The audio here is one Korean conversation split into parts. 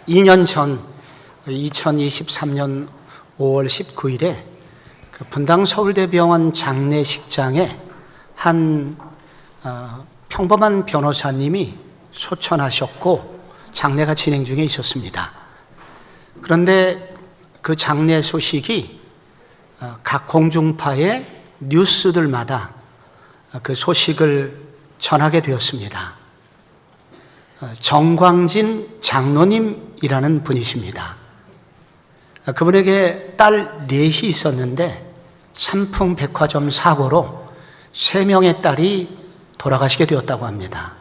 2년 전 2023년 5월 19일에 분당 서울대병원 장례식장에 한 평범한 변호사님이 소천하셨고 장례가 진행 중에 있었습니다. 그런데 그 장례 소식이 각 공중파의 뉴스들마다 그 소식을 전하게 되었습니다. 정광진 장로님이라는 분이십니다. 그분에게 딸 넷이 있었는데 삼풍백화점 사고로 3명의 딸이 돌아가시게 되었다고 합니다.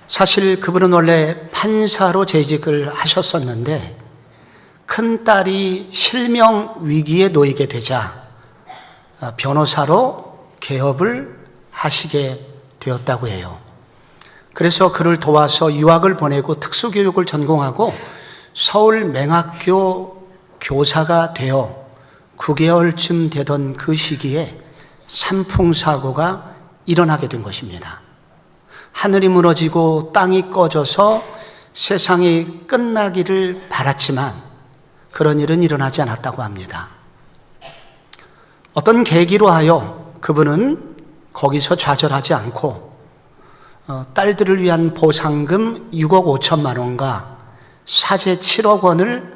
사실 그분은 원래 판사로 재직을 하셨었는데 큰 딸이 실명 위기에 놓이게 되자 변호사로 개업을 하시게 되었다고 해요. 그래서 그를 도와서 유학을 보내고 특수교육을 전공하고 서울 맹학교 교사가 되어 9개월쯤 되던 그 시기에 산풍사고가 일어나게 된 것입니다. 하늘이 무너지고 땅이 꺼져서 세상이 끝나기를 바랐지만 그런 일은 일어나지 않았다고 합니다. 어떤 계기로 하여 그분은 거기서 좌절하지 않고 딸들을 위한 보상금 6억 5천만 원과 사제 7억 원을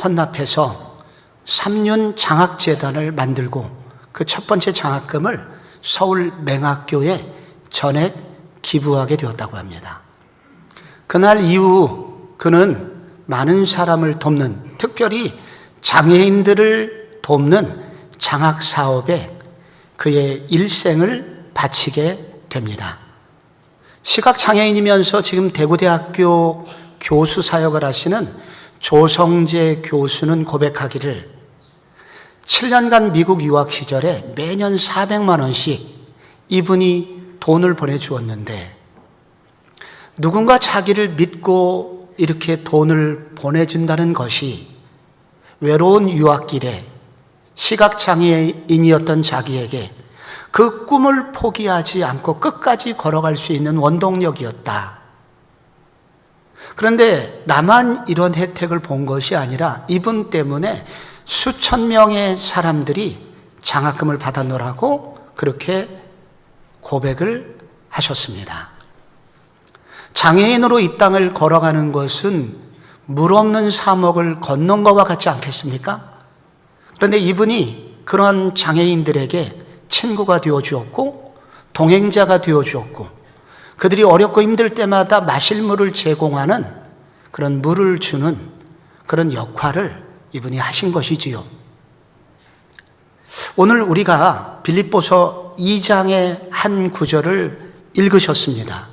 헌납해서 3륜 장학재단을 만들고 그 첫 번째 장학금을 서울 맹학교에 전액 기부하게 되었다고 합니다. 그날 이후 그는 많은 사람을 돕는, 특별히 장애인들을 돕는 장학사업에 그의 일생을 바치게 됩니다. 시각장애인이면서 지금 대구대학교 교수 사역을 하시는 조성재 교수는 고백하기를 7년간 미국 유학 시절에 매년 400만 원씩 이분이 돈을 보내주었는데 누군가 자기를 믿고 이렇게 돈을 보내준다는 것이 외로운 유학길에 시각장애인이었던 자기에게 그 꿈을 포기하지 않고 끝까지 걸어갈 수 있는 원동력이었다. 그런데 나만 이런 혜택을 본 것이 아니라 이분 때문에 수천 명의 사람들이 장학금을 받아놓으라고 그렇게 고백을 하셨습니다. 장애인으로 이 땅을 걸어가는 것은 물 없는 사막을 걷는 것과 같지 않겠습니까? 그런데 이분이 그런 장애인들에게 친구가 되어주었고 동행자가 되어주었고 그들이 어렵고 힘들 때마다 마실 물을 제공하는 그런 물을 주는 그런 역할을 이분이 하신 것이지요. 오늘 우리가 빌립보서 2장의 한 구절을 읽으셨습니다.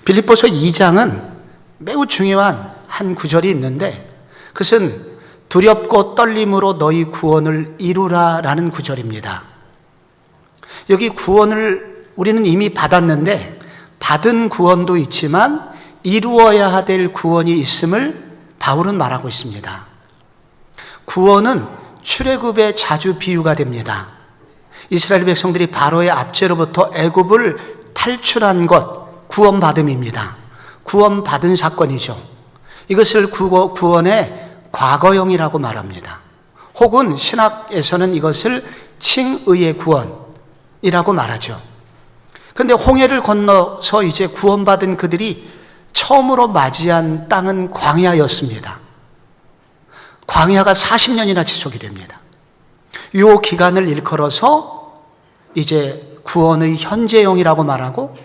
빌립보서 2장은 매우 중요한 한 구절이 있는데 그것은 두렵고 떨림으로 너희 구원을 이루라라는 구절입니다. 여기 구원을 우리는 이미 받았는데 받은 구원도 있지만 이루어야 될 구원이 있음을 바울은 말하고 있습니다. 구원은 출애굽의 자주 비유가 됩니다. 이스라엘 백성들이 바로의 압제로부터 애굽을 탈출한 것, 구원받음입니다. 구원받은 사건이죠. 이것을 구원의 과거형이라고 말합니다. 혹은 신학에서는 이것을 칭의의 구원이라고 말하죠. 그런데 홍해를 건너서 이제 구원받은 그들이 처음으로 맞이한 땅은 광야였습니다. 광야가 40년이나 지속이 됩니다. 이 기간을 일컬어서 이제 구원의 현재형이라고 말하고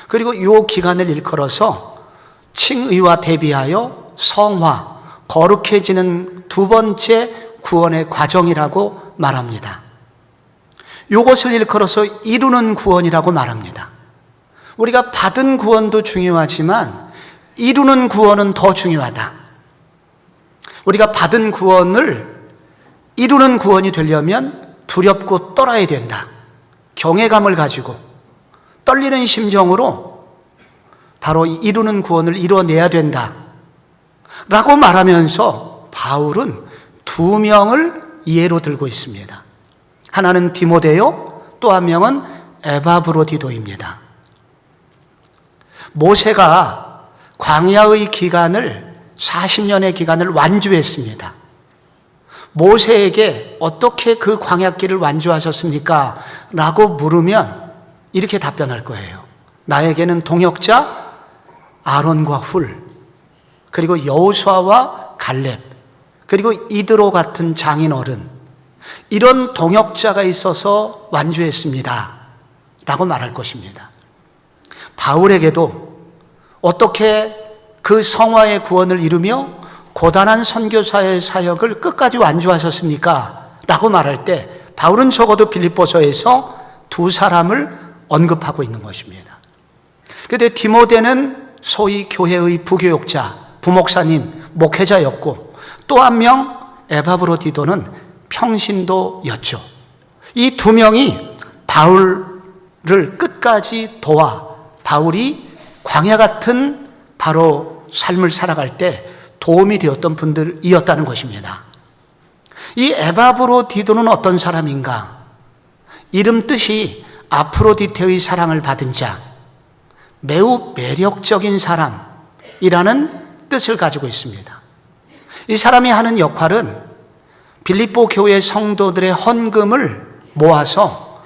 그리고 이 기간을 일컬어서 칭의와 대비하여 성화, 거룩해지는 두 번째 구원의 과정이라고 말합니다. 이것을 일컬어서 이루는 구원이라고 말합니다. 우리가 받은 구원도 중요하지만 이루는 구원은 더 중요하다. 우리가 받은 구원을 이루는 구원이 되려면 두렵고 떨어야 된다. 경외감을 가지고 떨리는 심정으로 바로 이루는 구원을 이루어내야 된다. 라고 말하면서 바울은 2명을 예로 들고 있습니다. 하나는 디모데요, 또 한 명은 에바브로디도입니다. 모세가 광야의 기간을 40년의 기간을 완주했습니다. 모세에게 어떻게 그 광야길을 완주하셨습니까? 라고 물으면 이렇게 답변할 거예요. 나에게는 동역자 아론과 훌, 그리고 여호수아와 갈렙, 그리고 이드로 같은 장인어른, 이런 동역자가 있어서 완주했습니다 라고 말할 것입니다. 바울에게도 어떻게 그 성화의 구원을 이루며 고단한 선교사의 사역을 끝까지 완주하셨습니까? 라고 말할 때 바울은 적어도 빌립보서에서 두 사람을 언급하고 있는 것입니다. 그런데 디모데는 소위 교회의 부교육자, 부목사님, 목회자였고, 또 한 명 에바브로디도는 평신도였죠. 이 두 명이 바울을 끝까지 도와 바울이 광야 같은 바로 삶을 살아갈 때 도움이 되었던 분들이었다는 것입니다. 이 에바브로디도는 어떤 사람인가? 이름 뜻이 아프로디테의 사랑을 받은 자, 매우 매력적인 사람이라는 뜻을 가지고 있습니다. 이 사람이 하는 역할은 빌립보 교회 성도들의 헌금을 모아서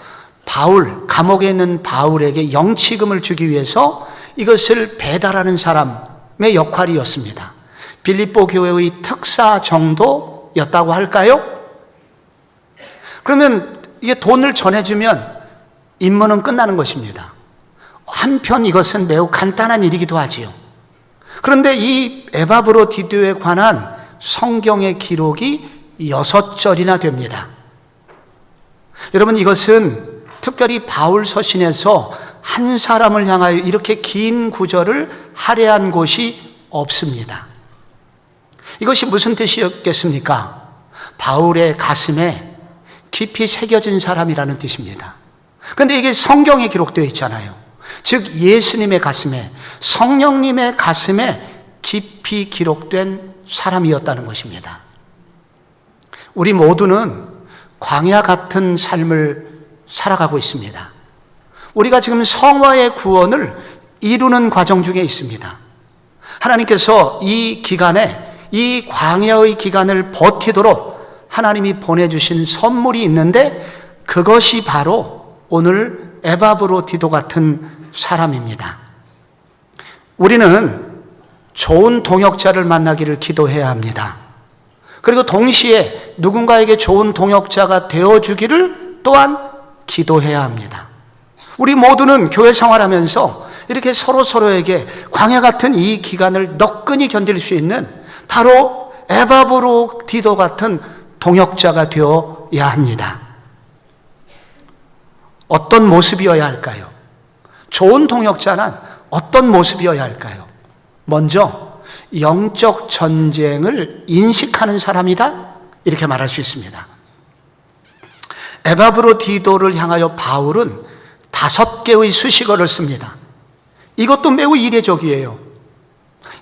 감옥에 있는 바울에게 영치금을 주기 위해서 이것을 배달하는 사람의 역할이었습니다. 빌립보 교회의 특사 정도였다고 할까요? 그러면 이게 돈을 전해주면 임무는 끝나는 것입니다. 한편 이것은 매우 간단한 일이기도 하지요. 그런데 이 에바브로디도에 관한 성경의 기록이 6절이나 됩니다. 여러분, 이것은 특별히 바울 서신에서 한 사람을 향하여 이렇게 긴 구절을 할애한 곳이 없습니다. 이것이 무슨 뜻이었겠습니까? 바울의 가슴에 깊이 새겨진 사람이라는 뜻입니다. 그런데 이게 성경에 기록되어 있잖아요. 즉 예수님의 가슴에, 성령님의 가슴에 깊이 기록된 사람이었다는 것입니다. 우리 모두는 광야 같은 삶을 살아가고 있습니다. 우리가 지금 성화의 구원을 이루는 과정 중에 있습니다. 하나님께서 이 기간에, 이 광야의 기간을 버티도록 하나님이 보내주신 선물이 있는데 그것이 바로 오늘 에바브로디도 같은 사람입니다. 우리는 좋은 동역자를 만나기를 기도해야 합니다. 그리고 동시에 누군가에게 좋은 동역자가 되어주기를 또한 기도해야 합니다. 우리 모두는 교회 생활하면서 이렇게 서로에게 광야 같은 이 기간을 너끈히 견딜 수 있는 바로 에바브로디도 같은 동역자가 되어야 합니다. 어떤 모습이어야 할까요? 좋은 동역자는 어떤 모습이어야 할까요? 먼저 영적 전쟁을 인식하는 사람이다, 이렇게 말할 수 있습니다. 에바브로디도를 향하여 바울은 5개의 수식어를 씁니다. 이것도 매우 이례적이에요.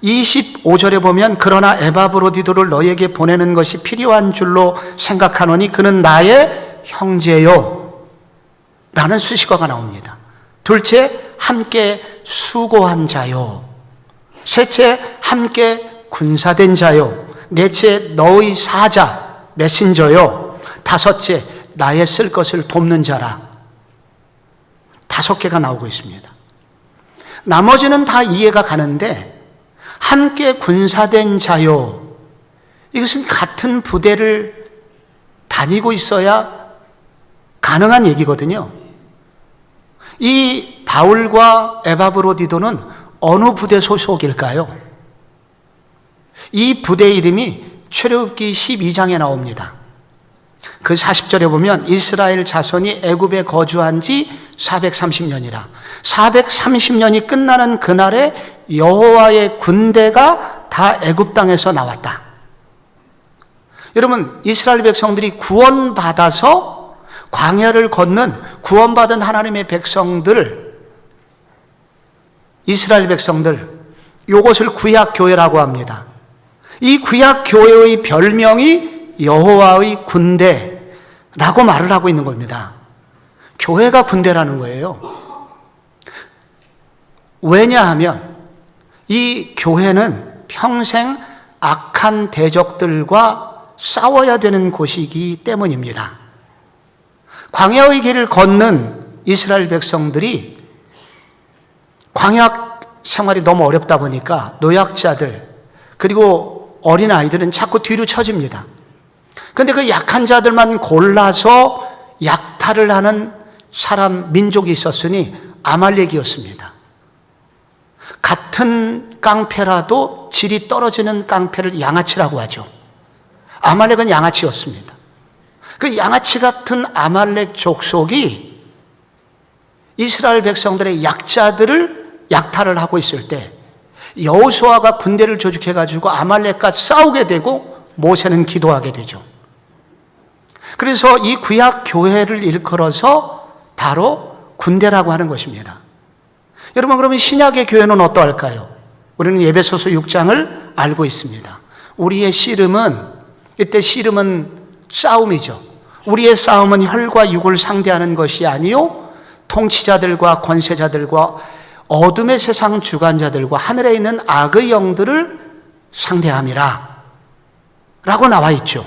25절에 보면 그러나 에바브로디도를 너에게 보내는 것이 필요한 줄로 생각하노니 그는 나의 형제요 라는 수식어가 나옵니다. 둘째, 함께 수고한 자요. 셋째, 함께 군사된 자요. 넷째, 너의 사자, 메신저요. 다섯째, 나의 쓸 것을 돕는 자라. 5개가 나오고 있습니다. 나머지는 다 이해가 가는데 함께 군사된 자요, 이것은 같은 부대를 다니고 있어야 가능한 얘기거든요. 이 바울과 에바브로디도는 어느 부대 소속일까요? 이 부대 이름이 출애굽기 12장에 나옵니다. 그 40절에 보면 이스라엘 자손이 애굽에 거주한 지 430년이라 430년이 끝나는 그날에 여호와의 군대가 다 애굽 땅에서 나왔다. 여러분, 이스라엘 백성들이 구원받아서 광야를 걷는 구원받은 하나님의 백성들, 이스라엘 백성들, 이것을 구약교회라고 합니다. 이 구약교회의 별명이 여호와의 군대라고 말을 하고 있는 겁니다. 교회가 군대라는 거예요. 왜냐하면 이 교회는 평생 악한 대적들과 싸워야 되는 곳이기 때문입니다. 광야의 길을 걷는 이스라엘 백성들이 광야 생활이 너무 어렵다 보니까 노약자들 그리고 어린아이들은 자꾸 뒤로 처집니다. 그런데 그 약한 자들만 골라서 약탈을 하는 민족이 있었으니 아말렉이었습니다. 같은 깡패라도 질이 떨어지는 깡패를 양아치라고 하죠. 아말렉은 양아치였습니다. 그 양아치 같은 아말렉 족속이 이스라엘 백성들의 약자들을 약탈을 하고 있을 때 여호수아가 군대를 조직해가지고 아말렉과 싸우게 되고 모세는 기도하게 되죠. 그래서 이 구약 교회를 일컬어서 바로 군대라고 하는 것입니다. 여러분, 그러면 신약의 교회는 어떠할까요? 우리는 에베소서 6장을 알고 있습니다. 우리의 씨름은, 이때 씨름은 싸움이죠. 우리의 싸움은 혈과 육을 상대하는 것이 아니요 통치자들과 권세자들과 어둠의 세상 주관자들과 하늘에 있는 악의 영들을 상대함이라 라고 나와 있죠.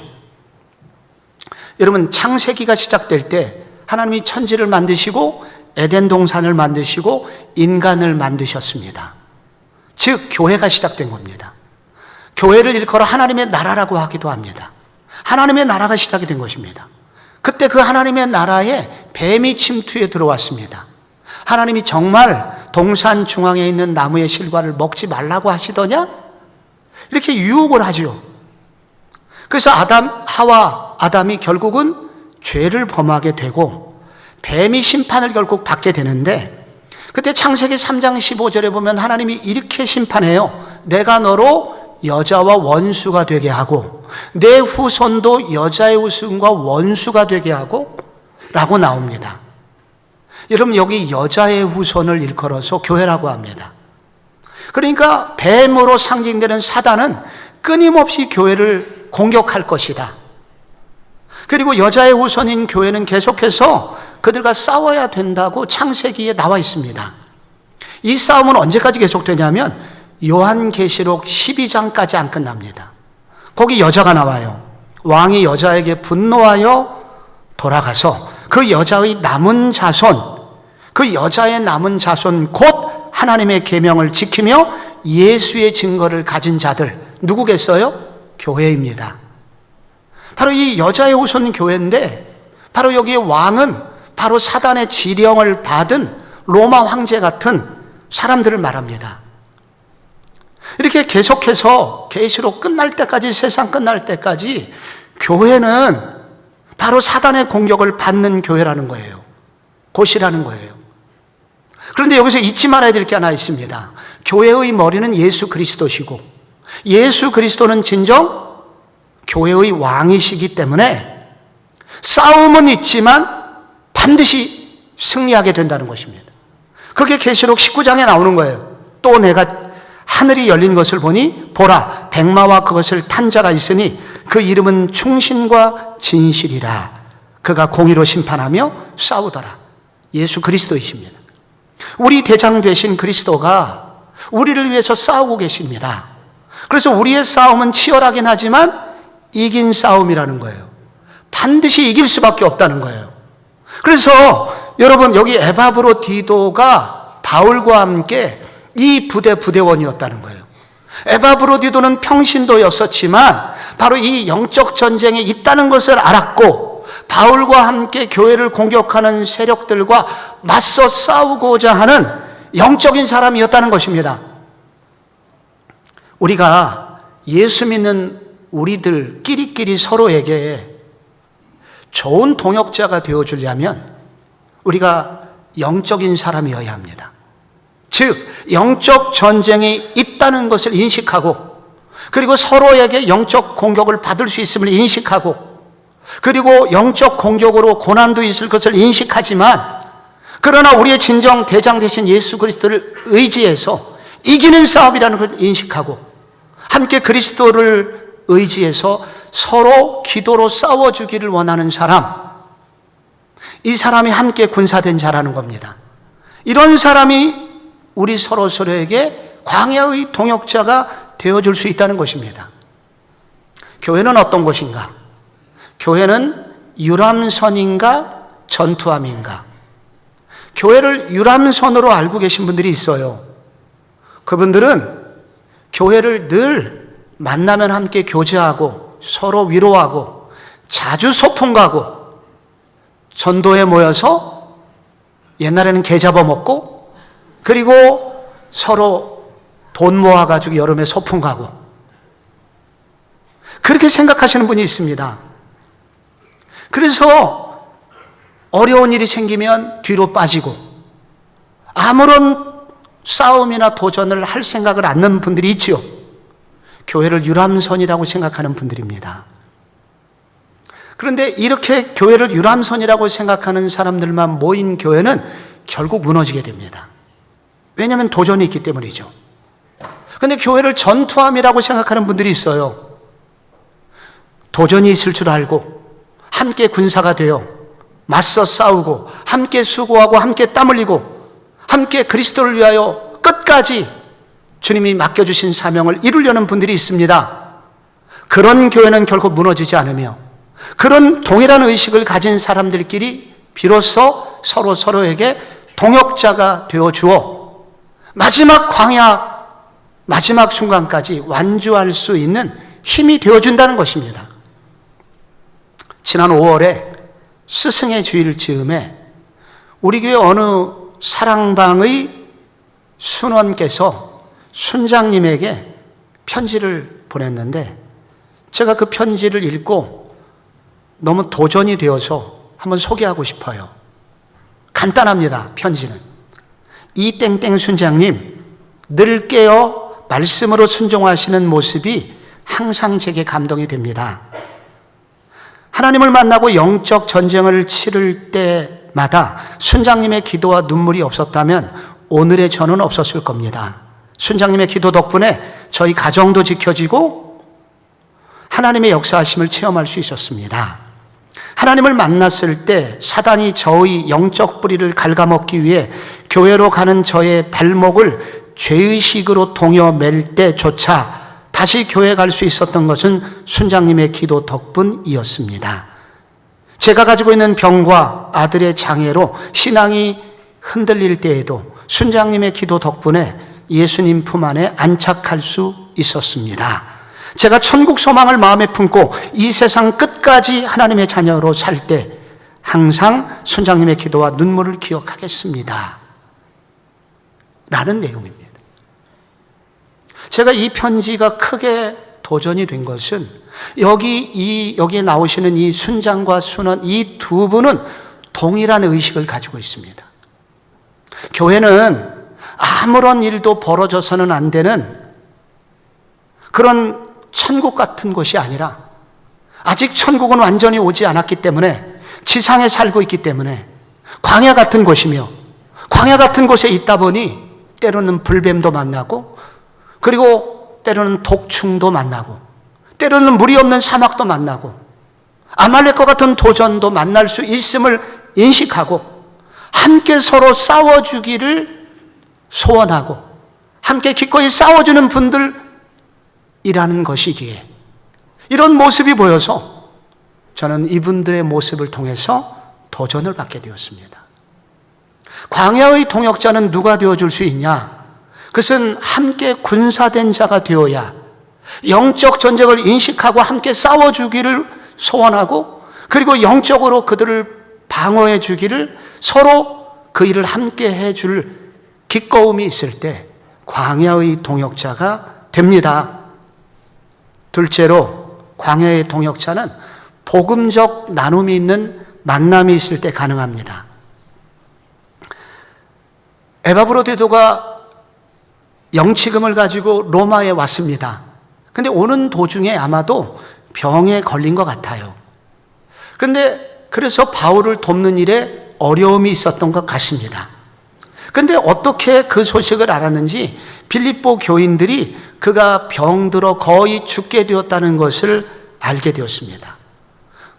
여러분, 창세기가 시작될 때 하나님이 천지를 만드시고 에덴 동산을 만드시고 인간을 만드셨습니다. 즉 교회가 시작된 겁니다. 교회를 일컬어 하나님의 나라라고 하기도 합니다. 하나님의 나라가 시작이 된 것입니다. 그때 그 하나님의 나라에 뱀이 침투해 들어왔습니다. 하나님이 정말 동산 중앙에 있는 나무의 실과를 먹지 말라고 하시더냐? 이렇게 유혹을 하죠. 그래서 아담이 결국은 죄를 범하게 되고 뱀이 심판을 결국 받게 되는데, 그때 창세기 3장 15절에 보면 하나님이 이렇게 심판해요. 내가 너로 여자와 원수가 되게 하고 내 후손도 여자의 후손과 원수가 되게 하고 라고 나옵니다. 여러분, 여기 여자의 후손을 일컬어서 교회라고 합니다. 그러니까 뱀으로 상징되는 사단은 끊임없이 교회를 공격할 것이다. 그리고 여자의 후손인 교회는 계속해서 그들과 싸워야 된다고 창세기에 나와 있습니다. 이 싸움은 언제까지 계속되냐면 요한계시록 12장까지 안 끝납니다. 거기 여자가 나와요. 왕이 여자에게 분노하여 돌아가서 그 여자의 남은 자손, 그 여자의 남은 자손 곧 하나님의 계명을 지키며 예수의 증거를 가진 자들, 누구겠어요? 교회입니다. 바로 이 여자의 후손 교회인데, 바로 여기에 왕은 바로 사단의 지령을 받은 로마 황제 같은 사람들을 말합니다. 이렇게 계속해서 계시록 끝날 때까지, 세상 끝날 때까지 교회는 바로 사단의 공격을 받는 교회라는 거예요. 곳이라는 거예요. 그런데 여기서 잊지 말아야 될 게 하나 있습니다. 교회의 머리는 예수 그리스도시고 예수 그리스도는 진정 교회의 왕이시기 때문에 싸움은 있지만 반드시 승리하게 된다는 것입니다. 그게 계시록 19장에 나오는 거예요. 또 내가 하늘이 열린 것을 보니 보라, 백마와 그것을 탄 자가 있으니 그 이름은 충신과 진실이라. 그가 공의로 심판하며 싸우더라. 예수 그리스도이십니다. 우리 대장 되신 그리스도가 우리를 위해서 싸우고 계십니다. 그래서 우리의 싸움은 치열하긴 하지만 이긴 싸움이라는 거예요. 반드시 이길 수밖에 없다는 거예요. 그래서 여러분, 여기 에바브로디도가 바울과 함께 이 부대원이었다는 거예요. 에바브로디도는 평신도였었지만 바로 이 영적 전쟁에 있다는 것을 알았고 바울과 함께 교회를 공격하는 세력들과 맞서 싸우고자 하는 영적인 사람이었다는 것입니다. 우리가 예수 믿는 우리들 끼리끼리 서로에게 좋은 동역자가 되어주려면 우리가 영적인 사람이어야 합니다. 즉 영적 전쟁이 있다는 것을 인식하고, 그리고 서로에게 영적 공격을 받을 수 있음을 인식하고, 그리고 영적 공격으로 고난도 있을 것을 인식하지만, 그러나 우리의 진정 대장 되신 예수 그리스도를 의지해서 이기는 싸움이라는 것을 인식하고 함께 그리스도를 의지해서 서로 기도로 싸워주기를 원하는 사람, 이 사람이 함께 군사된 자라는 겁니다. 이런 사람이 우리 서로에게 광야의 동역자가 되어줄 수 있다는 것입니다. 교회는 어떤 곳인가? 교회는 유람선인가 전투함인가? 교회를 유람선으로 알고 계신 분들이 있어요. 그분들은 교회를 늘 만나면 함께 교제하고 서로 위로하고 자주 소풍 가고 전도에 모여서 옛날에는 게 잡아먹고 그리고 서로 돈 모아가지고 여름에 소풍 가고 그렇게 생각하시는 분이 있습니다. 그래서 어려운 일이 생기면 뒤로 빠지고 아무런 싸움이나 도전을 할 생각을 않는 분들이 있지요. 교회를 유람선이라고 생각하는 분들입니다. 그런데 이렇게 교회를 유람선이라고 생각하는 사람들만 모인 교회는 결국 무너지게 됩니다. 왜냐하면 도전이 있기 때문이죠. 그런데 교회를 전투함이라고 생각하는 분들이 있어요. 도전이 있을 줄 알고 함께 군사가 되어 맞서 싸우고 함께 수고하고 함께 땀 흘리고 함께 그리스도를 위하여 끝까지 주님이 맡겨주신 사명을 이루려는 분들이 있습니다. 그런 교회는 결코 무너지지 않으며 그런 동일한 의식을 가진 사람들끼리 비로소 서로 서로에게 동역자가 되어주어 마지막 광야, 마지막 순간까지 완주할 수 있는 힘이 되어준다는 것입니다. 지난 5월에 스승의 주일 즈음에 우리 교회 어느 사랑방의 순원께서 순장님에게 편지를 보냈는데 제가 그 편지를 읽고 너무 도전이 되어서 한번 소개하고 싶어요. 간단합니다. 편지는. 이 땡땡 순장님, 늘 깨어 말씀으로 순종하시는 모습이 항상 제게 감동이 됩니다. 하나님을 만나고 영적 전쟁을 치를 때마다 순장님의 기도와 눈물이 없었다면 오늘의 저는 없었을 겁니다. 순장님의 기도 덕분에 저희 가정도 지켜지고 하나님의 역사하심을 체험할 수 있었습니다. 하나님을 만났을 때 사단이 저의 영적 뿌리를 갉아먹기 위해 교회로 가는 저의 발목을 죄의식으로 동여맬 때조차 다시 교회 갈 수 있었던 것은 순장님의 기도 덕분이었습니다. 제가 가지고 있는 병과 아들의 장애로 신앙이 흔들릴 때에도 순장님의 기도 덕분에 예수님 품 안에 안착할 수 있었습니다. 제가 천국 소망을 마음에 품고 이 세상 끝까지 하나님의 자녀로 살 때 항상 순장님의 기도와 눈물을 기억하겠습니다. 라는 내용입니다. 제가 이 편지가 크게 도전이 된 것은 여기에 나오시는 이 순장과 순원 이 두 분은 동일한 의식을 가지고 있습니다. 교회는 아무런 일도 벌어져서는 안 되는 그런 천국 같은 곳이 아니라 아직 천국은 완전히 오지 않았기 때문에 지상에 살고 있기 때문에 광야 같은 곳이며 광야 같은 곳에 있다 보니 때로는 불뱀도 만나고 그리고 때로는 독충도 만나고 때로는 물이 없는 사막도 만나고 아말렉과 같은 도전도 만날 수 있음을 인식하고 함께 서로 싸워주기를 소원하고 함께 기꺼이 싸워주는 분들이라는 것이기에 이런 모습이 보여서 저는 이분들의 모습을 통해서 도전을 받게 되었습니다. 광야의 동역자는 누가 되어줄 수 있냐? 그것은 함께 군사된 자가 되어야 영적 전쟁을 인식하고 함께 싸워주기를 소원하고 그리고 영적으로 그들을 방어해 주기를 서로 그 일을 함께 해줄 기꺼움이 있을 때 광야의 동역자가 됩니다. 둘째로 광야의 동역자는 복음적 나눔이 있는 만남이 있을 때 가능합니다. 에바브로 디도가 영치금을 가지고 로마에 왔습니다. 근데 오는 도중에 아마도 병에 걸린 것 같아요. 그런데 그래서 바울을 돕는 일에 어려움이 있었던 것 같습니다. 그런데 어떻게 그 소식을 알았는지 빌립보 교인들이 그가 병들어 거의 죽게 되었다는 것을 알게 되었습니다.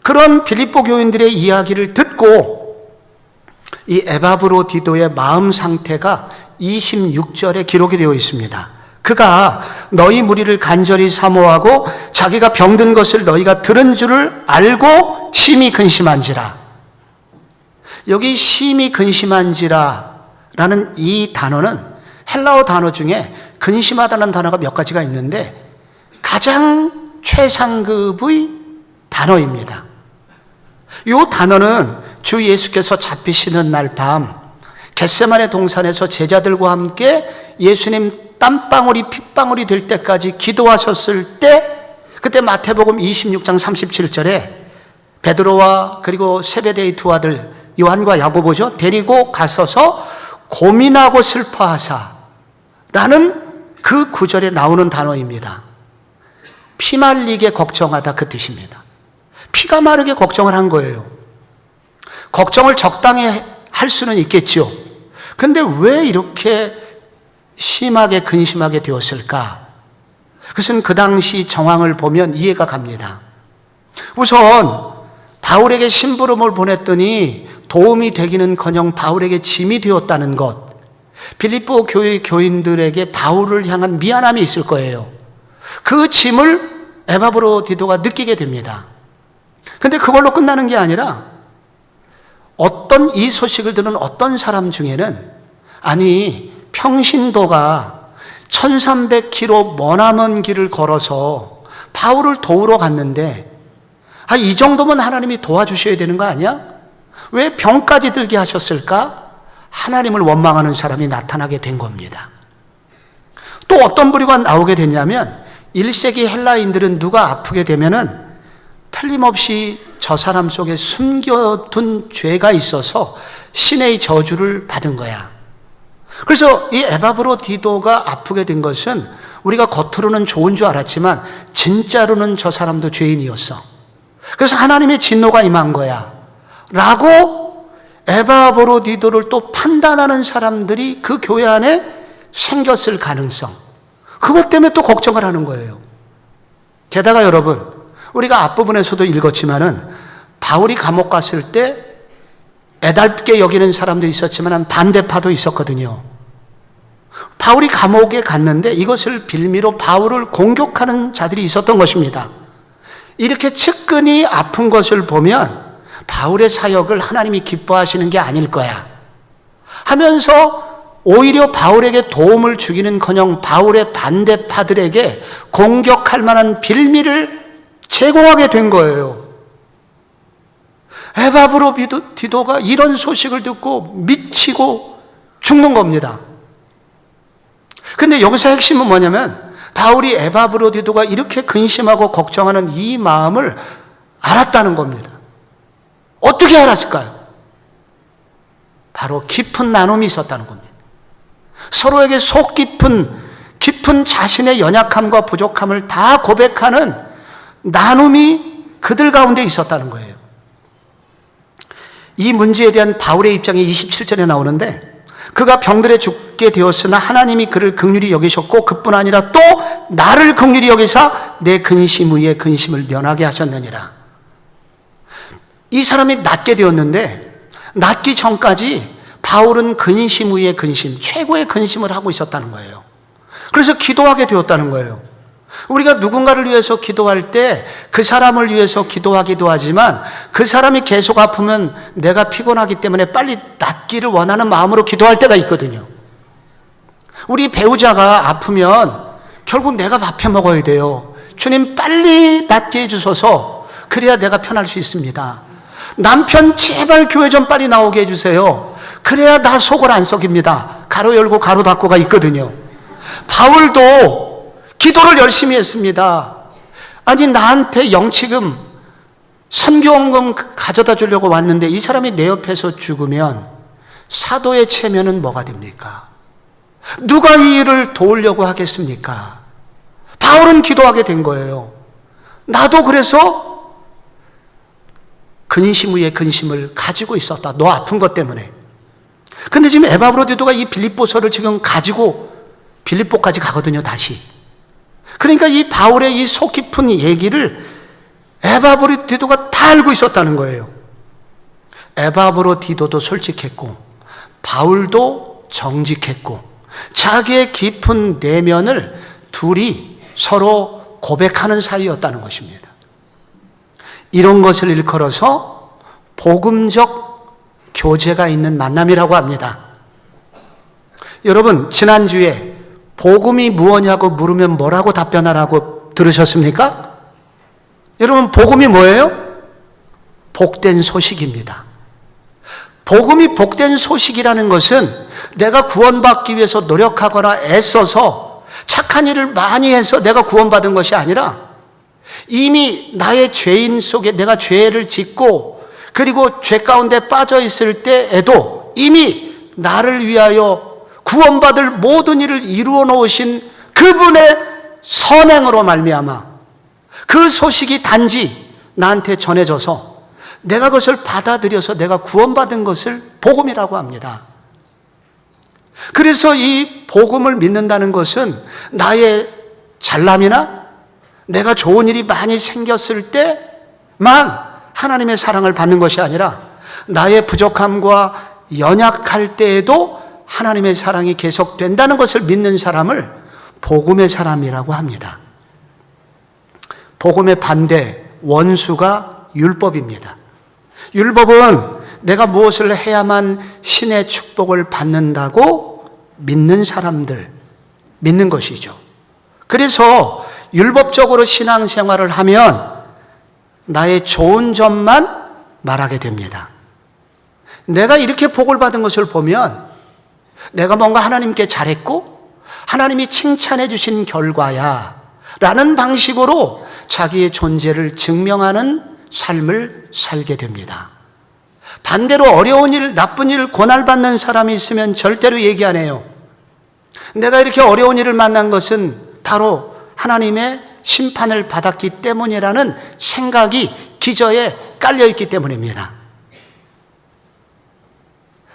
그런 빌립보 교인들의 이야기를 듣고 이 에바브로 디도의 마음 상태가 26절에 기록이 되어 있습니다. 그가 너희 무리를 간절히 사모하고 자기가 병든 것을 너희가 들은 줄을 알고 심히 근심한지라. 여기 심히 근심한지라 라는 이 단어는 헬라어 단어 중에 근심하다는 단어가 몇 가지가 있는데 가장 최상급의 단어입니다. 이 단어는 주 예수께서 잡히시는 날 밤 겟세마네 동산에서 제자들과 함께 예수님 땀방울이 핏방울이 될 때까지 기도하셨을 때, 그때 마태복음 26장 37절에 베드로와 그리고 세베대의 두 아들 요한과 야고보죠, 데리고 가서서 고민하고 슬퍼하사 라는 그 구절에 나오는 단어입니다. 피 말리게 걱정하다, 그 뜻입니다. 피가 마르게 걱정을 한 거예요. 걱정을 적당히 할 수는 있겠죠. 근데 왜 이렇게 심하게 근심하게 되었을까? 그것은 그 당시 정황을 보면 이해가 갑니다. 우선 바울에게 심부름을 보냈더니 도움이 되기는커녕 바울에게 짐이 되었다는 것, 빌립보 교회 교인들에게 바울을 향한 미안함이 있을 거예요. 그 짐을 에바브로디도가 느끼게 됩니다. 근데 그걸로 끝나는 게 아니라 어떤 이 소식을 들은 어떤 사람 중에는, 아니 평신도가 1300km 머나먼 길을 걸어서 바울을 도우러 갔는데 이 정도면 하나님이 도와주셔야 되는 거 아니야? 왜 병까지 들게 하셨을까? 하나님을 원망하는 사람이 나타나게 된 겁니다. 또 어떤 부류가 나오게 됐냐면 1세기 헬라인들은 누가 아프게 되면은 틀림없이 저 사람 속에 숨겨둔 죄가 있어서 신의 저주를 받은 거야. 그래서 이 에바브로디도가 아프게 된 것은 우리가 겉으로는 좋은 줄 알았지만 진짜로는 저 사람도 죄인이었어. 그래서 하나님의 진노가 임한 거야 라고 에바브로디도를 또 판단하는 사람들이 그 교회 안에 생겼을 가능성, 그것 때문에 또 걱정을 하는 거예요. 게다가 여러분, 우리가 앞부분에서도 읽었지만은 바울이 감옥 갔을 때 애달게 여기는 사람도 있었지만 반대파도 있었거든요. 바울이 감옥에 갔는데 이것을 빌미로 바울을 공격하는 자들이 있었던 것입니다. 이렇게 측근이 아픈 것을 보면 바울의 사역을 하나님이 기뻐하시는 게 아닐 거야 하면서 오히려 바울에게 도움을 주기는커녕 바울의 반대파들에게 공격할 만한 빌미를 제공하게 된 거예요. 에바브로디도가 이런 소식을 듣고 미치고 죽는 겁니다. 근데 여기서 핵심은 뭐냐면 바울이 에바브로디도가 이렇게 근심하고 걱정하는 이 마음을 알았다는 겁니다. 어떻게 알았을까요? 바로 깊은 나눔이 있었다는 겁니다. 서로에게 속 깊은 자신의 연약함과 부족함을 다 고백하는 나눔이 그들 가운데 있었다는 거예요. 이 문제에 대한 바울의 입장이 27절에 나오는데, 그가 병들에 죽게 되었으나 하나님이 그를 긍휼히 여기셨고 그뿐 아니라 또 나를 긍휼히 여기사 내 근심 위에 근심을 면하게 하셨느니라. 이 사람이 낫게 되었는데 낫기 전까지 바울은 근심 위에 근심, 최고의 근심을 하고 있었다는 거예요. 그래서 기도하게 되었다는 거예요. 우리가 누군가를 위해서 기도할 때 그 사람을 위해서 기도하기도 하지만 그 사람이 계속 아프면 내가 피곤하기 때문에 빨리 낫기를 원하는 마음으로 기도할 때가 있거든요. 우리 배우자가 아프면 결국 내가 밥해 먹어야 돼요. 주님 빨리 낫게 해주셔서 그래야 내가 편할 수 있습니다. 남편 제발 교회 좀 빨리 나오게 해주세요. 그래야 나 속을 안 썩입니다. 가로 열고 가로 닫고가 있거든요. 바울도 기도를 열심히 했습니다. 아니 나한테 영치금 선교원금 가져다 주려고 왔는데 이 사람이 내 옆에서 죽으면 사도의 체면은 뭐가 됩니까? 누가 이 일을 도우려고 하겠습니까? 바울은 기도하게 된 거예요. 나도 그래서 근심 위에 근심을 가지고 있었다. 너 아픈 것 때문에. 근데 지금 에바브로디도가 이 빌립보서를 지금 가지고 빌립보까지 가거든요, 다시. 그러니까 이 바울의 이 속 깊은 얘기를 에바브로디도가 다 알고 있었다는 거예요. 에바브로디도도 솔직했고 바울도 정직했고 자기의 깊은 내면을 둘이 서로 고백하는 사이였다는 것입니다. 이런 것을 일컬어서 복음적 교제가 있는 만남이라고 합니다. 여러분, 지난주에 복음이 무엇냐고 물으면 뭐라고 답변하라고 들으셨습니까? 여러분, 복음이 뭐예요? 복된 소식입니다. 복음이 복된 소식이라는 것은 내가 구원받기 위해서 노력하거나 애써서 착한 일을 많이 해서 내가 구원받은 것이 아니라 이미 나의 죄인 속에 내가 죄를 짓고 그리고 죄 가운데 빠져 있을 때에도 이미 나를 위하여 구원받을 모든 일을 이루어 놓으신 그분의 선행으로 말미암아 그 소식이 단지 나한테 전해져서 내가 그것을 받아들여서 내가 구원받은 것을 복음이라고 합니다. 그래서 이 복음을 믿는다는 것은 나의 잘남이나 내가 좋은 일이 많이 생겼을 때만 하나님의 사랑을 받는 것이 아니라 나의 부족함과 연약할 때에도 하나님의 사랑이 계속된다는 것을 믿는 사람을 복음의 사람이라고 합니다. 복음의 반대, 원수가 율법입니다. 율법은 내가 무엇을 해야만 신의 축복을 받는다고 믿는 사람들, 믿는 것이죠. 그래서 율법적으로 신앙생활을 하면 나의 좋은 점만 말하게 됩니다. 내가 이렇게 복을 받은 것을 보면 내가 뭔가 하나님께 잘했고 하나님이 칭찬해 주신 결과야 라는 방식으로 자기의 존재를 증명하는 삶을 살게 됩니다. 반대로 어려운 일, 나쁜 일, 고난받는 사람이 있으면 절대로 얘기 안 해요. 내가 이렇게 어려운 일을 만난 것은 바로 하나님의 심판을 받았기 때문이라는 생각이 기저에 깔려있기 때문입니다.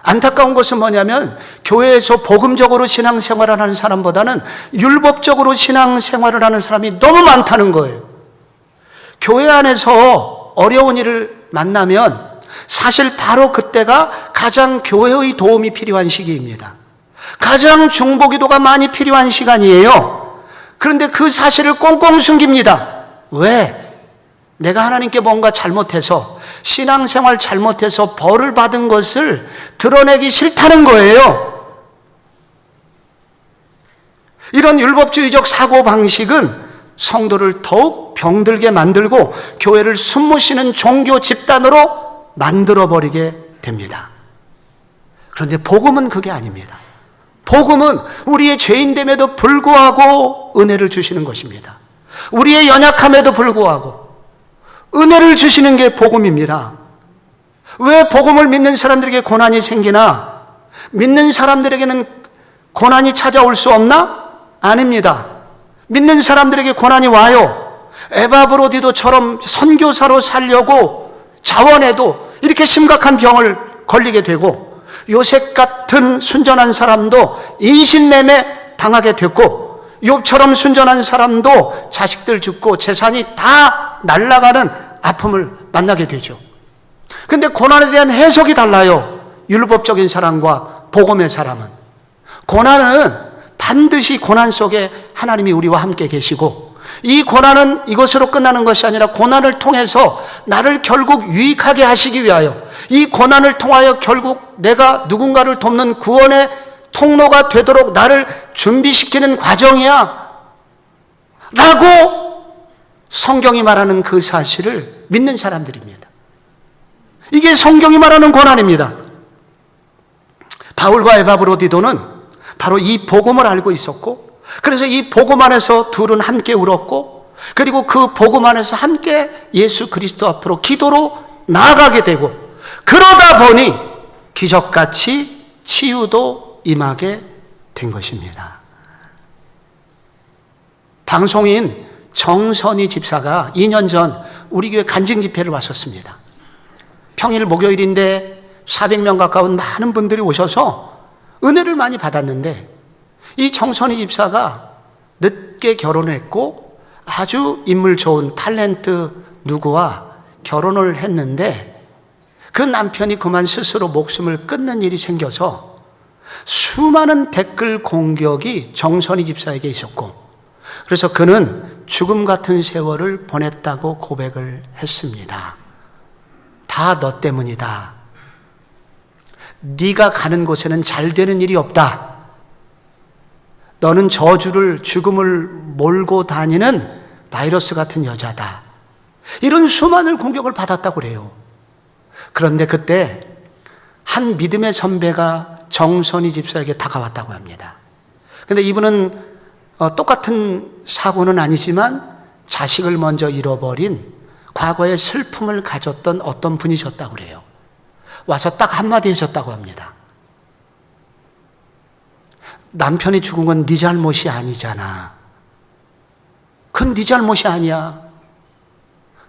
안타까운 것은 뭐냐면 교회에서 복음적으로 신앙생활을 하는 사람보다는 율법적으로 신앙생활을 하는 사람이 너무 많다는 거예요. 교회 안에서 어려운 일을 만나면 사실 바로 그때가 가장 교회의 도움이 필요한 시기입니다. 가장 중보기도가 많이 필요한 시간이에요. 그런데 그 사실을 꽁꽁 숨깁니다. 왜? 내가 하나님께 뭔가 잘못해서 신앙생활 잘못해서 벌을 받은 것을 드러내기 싫다는 거예요. 이런 율법주의적 사고방식은 성도를 더욱 병들게 만들고 교회를 숨모시는 종교 집단으로 만들어버리게 됩니다. 그런데 복음은 그게 아닙니다. 복음은 우리의 죄인됨에도 불구하고 은혜를 주시는 것입니다. 우리의 연약함에도 불구하고 은혜를 주시는 게 복음입니다. 왜 복음을 믿는 사람들에게 고난이 생기나? 믿는 사람들에게는 고난이 찾아올 수 없나? 아닙니다. 믿는 사람들에게 고난이 와요. 에바브로디도처럼 선교사로 살려고 자원해도 이렇게 심각한 병을 걸리게 되고, 요셉 같은 순전한 사람도 인신매매 당하게 됐고, 욥처럼 순전한 사람도 자식들 죽고 재산이 다 날아가는 아픔을 만나게 되죠. 근데 고난에 대한 해석이 달라요. 율법적인 사람과 복음의 사람은. 고난은 반드시 고난 속에 하나님이 우리와 함께 계시고, 이 고난은 이것으로 끝나는 것이 아니라 고난을 통해서 나를 결국 유익하게 하시기 위하여, 이 고난을 통하여 결국 내가 누군가를 돕는 구원의 통로가 되도록 나를 준비시키는 과정이야 라고 성경이 말하는 그 사실을 믿는 사람들입니다. 이게 성경이 말하는 고난입니다. 바울과 에바브로디도는 바로 이 복음을 알고 있었고, 그래서 이 복음 안에서 둘은 함께 울었고, 그리고 그 복음 안에서 함께 예수 그리스도 앞으로 기도로 나아가게 되고, 그러다 보니 기적같이 치유도 임하게 된 것입니다. 방송인 정선희 집사가 2년 전 우리 교회 간증 집회를 왔었습니다. 평일 목요일인데 400명 가까운 많은 분들이 오셔서 은혜를 많이 받았는데, 이 정선희 집사가 늦게 결혼을 했고 아주 인물 좋은 탤런트 누구와 결혼을 했는데, 그 남편이 그만 스스로 목숨을 끊는 일이 생겨서 수많은 댓글 공격이 정선희 집사에게 있었고, 그래서 그는 죽음 같은 세월을 보냈다고 고백을 했습니다. 다 너 때문이다. 네가 가는 곳에는 잘 되는 일이 없다. 너는 저주를, 죽음을 몰고 다니는 바이러스 같은 여자다. 이런 수많은 공격을 받았다고 그래요. 그런데 그때 한 믿음의 선배가 정선희 집사에게 다가왔다고 합니다. 근데 이분은 똑같은 사고는 아니지만 자식을 먼저 잃어버린 과거의 슬픔을 가졌던 어떤 분이셨다고 그래요. 와서 딱 한마디 해줬다고 합니다. 남편이 죽은 건 네 잘못이 아니잖아. 그건 네 잘못이 아니야.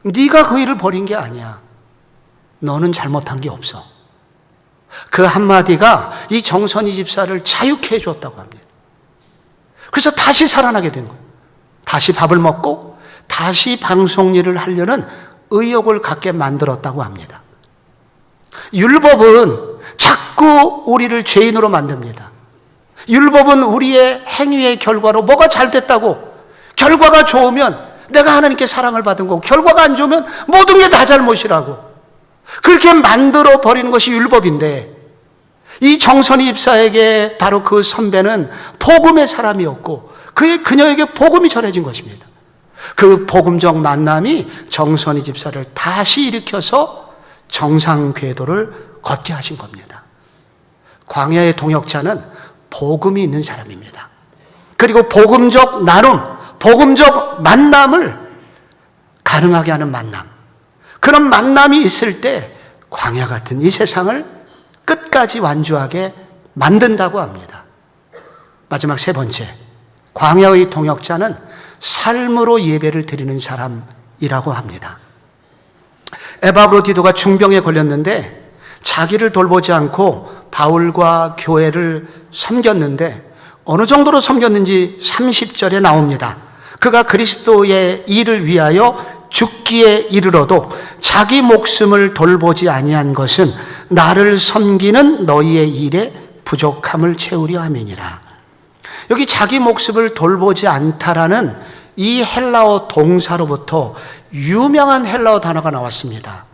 네가 그 일을 벌인 게 아니야. 너는 잘못한 게 없어. 그 한마디가 이 정선희 집사를 자유케 해줬다고 합니다. 그래서 다시 살아나게 된 거예요. 다시 밥을 먹고 다시 방송 일을 하려는 의욕을 갖게 만들었다고 합니다. 율법은 자꾸 우리를 죄인으로 만듭니다. 율법은 우리의 행위의 결과로 뭐가 잘 됐다고, 결과가 좋으면 내가 하나님께 사랑을 받은 거고, 결과가 안 좋으면 모든 게 다 잘못이라고 그렇게 만들어 버리는 것이 율법인데, 이 정선희 집사에게 바로 그 선배는 복음의 사람이었고 그녀에게 복음이 전해진 것입니다. 그 복음적 만남이 정선희 집사를 다시 일으켜서 정상 궤도를 걷게 하신 겁니다. 광야의 동역자는 복음이 있는 사람입니다. 그리고 복음적 나눔, 복음적 만남을 가능하게 하는 만남, 그런 만남이 있을 때 광야 같은 이 세상을 끝까지 완주하게 만든다고 합니다. 마지막 세 번째, 광야의 동역자는 삶으로 예배를 드리는 사람이라고 합니다. 에바브로디도가 중병에 걸렸는데 자기를 돌보지 않고 바울과 교회를 섬겼는데, 어느 정도로 섬겼는지 30절에 나옵니다. 그가 그리스도의 일을 위하여 죽기에 이르러도 자기 목숨을 돌보지 아니한 것은 나를 섬기는 너희의 일에 부족함을 채우려 함이니라. 여기 자기 목숨을 돌보지 않다라는 이 헬라어 동사로부터 유명한 헬라어 단어가 나왔습니다.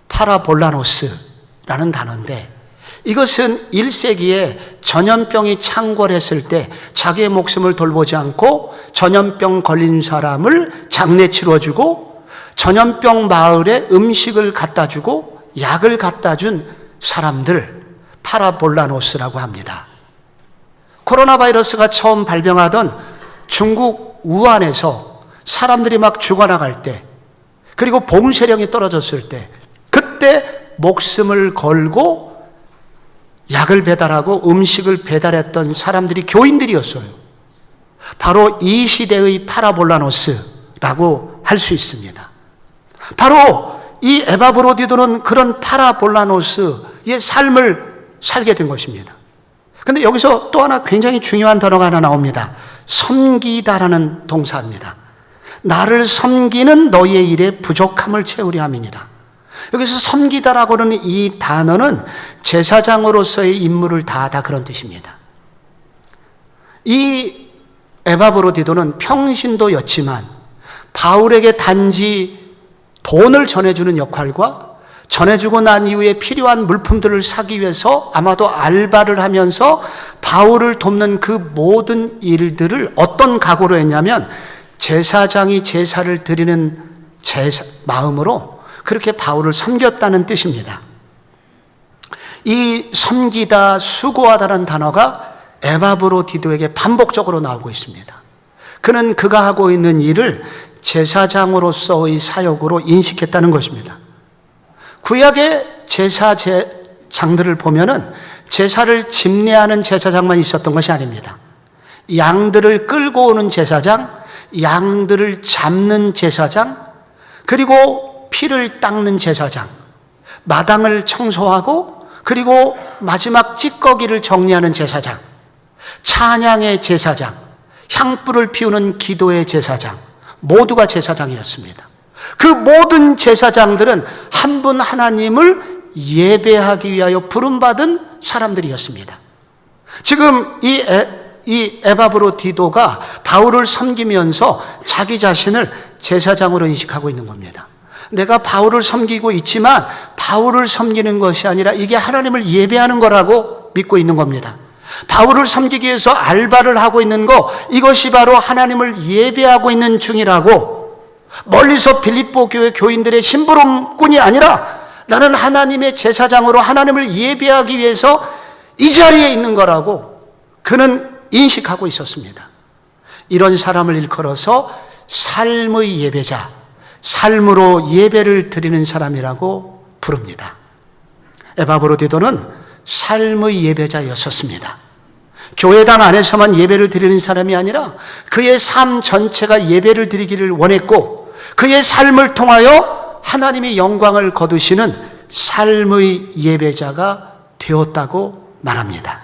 파라볼라노스라는 단어인데, 이것은 1세기에 전염병이 창궐했을 때 자기의 목숨을 돌보지 않고 전염병 걸린 사람을 장례 치러주고 전염병 마을에 음식을 갖다 주고 약을 갖다 준 사람들, 파라볼라노스라고 합니다. 코로나 바이러스가 처음 발병하던 중국 우한에서 사람들이 막 죽어나갈 때, 그리고 봉쇄령이 떨어졌을 때, 그때 목숨을 걸고 약을 배달하고 음식을 배달했던 사람들이 교인들이었어요. 바로 이 시대의 파라볼라노스라고 할 수 있습니다. 바로 이 에바브로디도는 그런 파라볼라노스의 삶을 살게 된 것입니다. 그런데 여기서 또 하나 굉장히 중요한 단어가 하나 나옵니다. 섬기다라는 동사입니다. 나를 섬기는 너희의 일에 부족함을 채우려 함이니라. 여기서 섬기다라고 하는 이 단어는 제사장으로서의 임무를 다하다, 그런 뜻입니다. 이 에바브로디도는 평신도였지만 바울에게 단지 돈을 전해주는 역할과 전해주고 난 이후에 필요한 물품들을 사기 위해서 아마도 알바를 하면서 바울을 돕는 그 모든 일들을 어떤 각오로 했냐면, 제사장이 제사를 드리는 마음으로 그렇게 바울을 섬겼다는 뜻입니다. 이 섬기다, 수고하다라는 단어가 에바브로디도에게 반복적으로 나오고 있습니다. 그는 그가 하고 있는 일을 제사장으로서의 사역으로 인식했다는 것입니다. 구약의 제사장들을 보면은 제사를 집례하는 제사장만 있었던 것이 아닙니다. 양들을 끌고 오는 제사장, 양들을 잡는 제사장, 그리고 피를 닦는 제사장, 마당을 청소하고 그리고 마지막 찌꺼기를 정리하는 제사장, 찬양의 제사장, 향불을 피우는 기도의 제사장, 모두가 제사장이었습니다. 그 모든 제사장들은 한 분 하나님을 예배하기 위하여 부름받은 사람들이었습니다. 지금 이 에바브로디도가 바울을 섬기면서 자기 자신을 제사장으로 인식하고 있는 겁니다. 내가 바울을 섬기고 있지만 바울을 섬기는 것이 아니라 이게 하나님을 예배하는 거라고 믿고 있는 겁니다. 바울을 섬기기 위해서 알바를 하고 있는 거, 이것이 바로 하나님을 예배하고 있는 중이라고, 멀리서 빌립보 교회 교인들의 심부름꾼이 아니라 나는 하나님의 제사장으로 하나님을 예배하기 위해서 이 자리에 있는 거라고 그는 인식하고 있었습니다. 이런 사람을 일컬어서 삶의 예배자, 삶으로 예배를 드리는 사람이라고 부릅니다. 에바브로디도는 삶의 예배자였었습니다. 교회당 안에서만 예배를 드리는 사람이 아니라 그의 삶 전체가 예배를 드리기를 원했고, 그의 삶을 통하여 하나님의 영광을 거두시는 삶의 예배자가 되었다고 말합니다.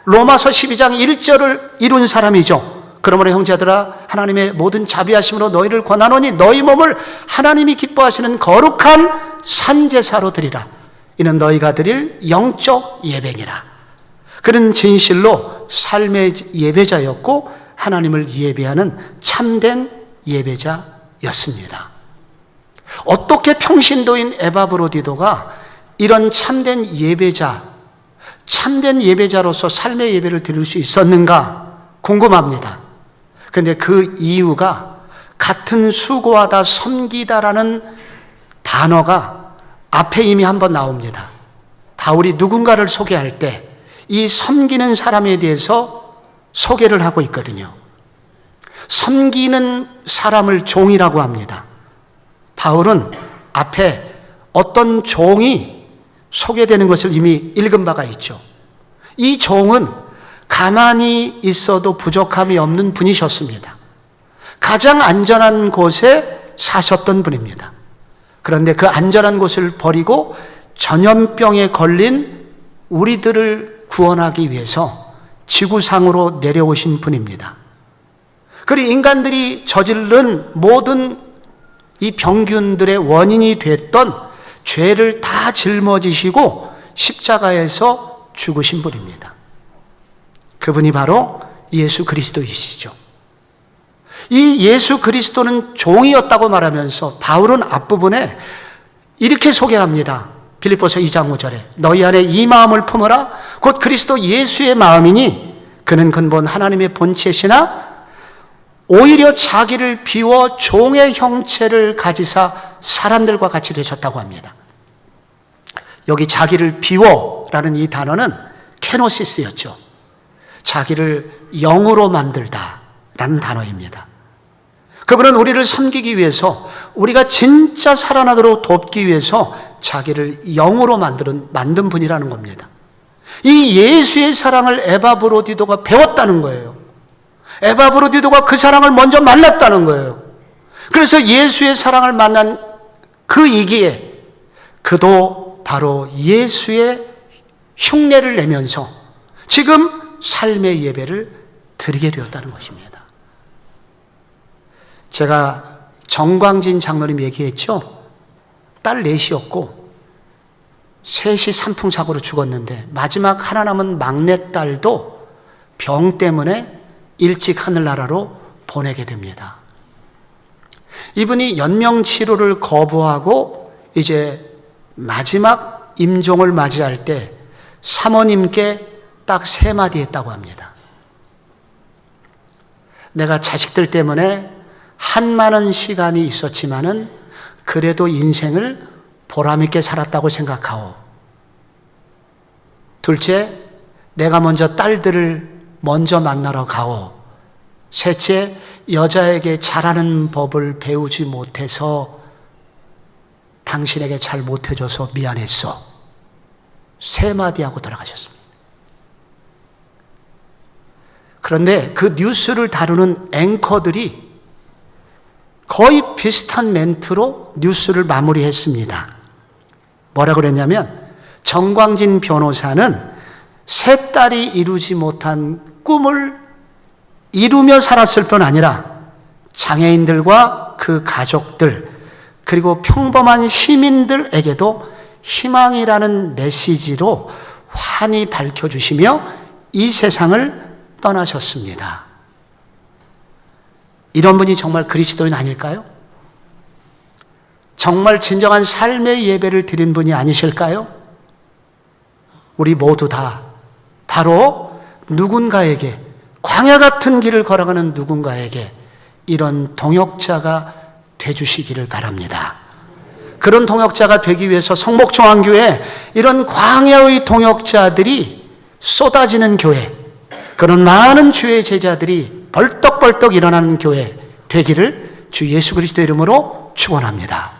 로마서 12장 1절을 이룬 사람이죠. 그러므로 형제들아, 하나님의 모든 자비하심으로 너희를 권하노니 너희 몸을 하나님이 기뻐하시는 거룩한 산제사로 드리라. 이는 너희가 드릴 영적 예배니라. 그는 진실로 삶의 예배자였고 하나님을 예배하는 참된 예배자였습니다. 어떻게 평신도인 에바브로디도가 이런 참된 예배자로서 삶의 예배를 드릴 수 있었는가 궁금합니다. 그런데 그 이유가 같은 수고하다 섬기다라는 단어가 앞에 이미 한번 나옵니다. 바울이 누군가를 소개할 때 이 섬기는 사람에 대해서 소개를 하고 있거든요. 섬기는 사람을 종이라고 합니다. 바울은 앞에 어떤 종이 소개되는 것을 이미 읽은 바가 있죠. 이 종은 가만히 있어도 부족함이 없는 분이셨습니다. 가장 안전한 곳에 사셨던 분입니다. 그런데 그 안전한 곳을 버리고 전염병에 걸린 우리들을 구원하기 위해서 지구상으로 내려오신 분입니다. 그리고 인간들이 저지른 모든 이 병균들의 원인이 됐던 죄를 다 짊어지시고 십자가에서 죽으신 분입니다. 그분이 바로 예수 그리스도이시죠. 이 예수 그리스도는 종이었다고 말하면서 바울은 앞부분에 이렇게 소개합니다. 빌립보서 2장 5절에 너희 안에 이 마음을 품어라. 곧 그리스도 예수의 마음이니 그는 근본 하나님의 본체시나 오히려 자기를 비워 종의 형체를 가지사 사람들과 같이 되셨다고 합니다. 여기 자기를 비워라는 이 단어는 케노시스였죠. 자기를 영으로 만들다라는 단어입니다. 그분은 우리를 섬기기 위해서, 우리가 진짜 살아나도록 돕기 위해서 자기를 영으로 만든 분이라는 겁니다. 이 예수의 사랑을 에바브로디도가 배웠다는 거예요. 에바브로디도가 그 사랑을 먼저 만났다는 거예요. 그래서 예수의 사랑을 만난 그 이기에 그도 바로 예수의 흉내를 내면서 지금 삶의 예배를 드리게 되었다는 것입니다. 제가 정광진 장로님 얘기했죠. 딸 넷이었고 셋이 산풍사고로 죽었는데 마지막 하나 남은 막내딸도 병 때문에 일찍 하늘나라로 보내게 됩니다. 이분이 연명치료를 거부하고 이제 마지막 임종을 맞이할 때 사모님께 딱 3마디 했다고 합니다. 내가 자식들 때문에 한많은 시간이 있었지만은 그래도 인생을 보람있게 살았다고 생각하오. 둘째, 내가 먼저 딸들을 먼저 만나러 가오. 셋째, 여자에게 잘하는 법을 배우지 못해서 당신에게 잘 못해줘서 미안했어. 3마디 하고 돌아가셨습니다. 그런데 그 뉴스를 다루는 앵커들이 거의 비슷한 멘트로 뉴스를 마무리했습니다. 뭐라 그랬냐면, 정광진 변호사는 세 딸이 이루지 못한 꿈을 이루며 살았을 뿐 아니라 장애인들과 그 가족들, 그리고 평범한 시민들에게도 희망이라는 메시지로 환히 밝혀주시며 이 세상을 떠나셨습니다. 이런 분이 정말 그리스도인 아닐까요? 정말 진정한 삶의 예배를 드린 분이 아니실까요? 우리 모두 다 바로 누군가에게, 광야 같은 길을 걸어가는 누군가에게 이런 동역자가 되주시기를 바랍니다. 그런 동역자가 되기 위해서 성목중앙교회 이런 광야의 동역자들이 쏟아지는 교회, 그런 많은 주의 제자들이 벌떡벌떡 일어나는 교회 되기를 주 예수 그리스도 이름으로 축원합니다.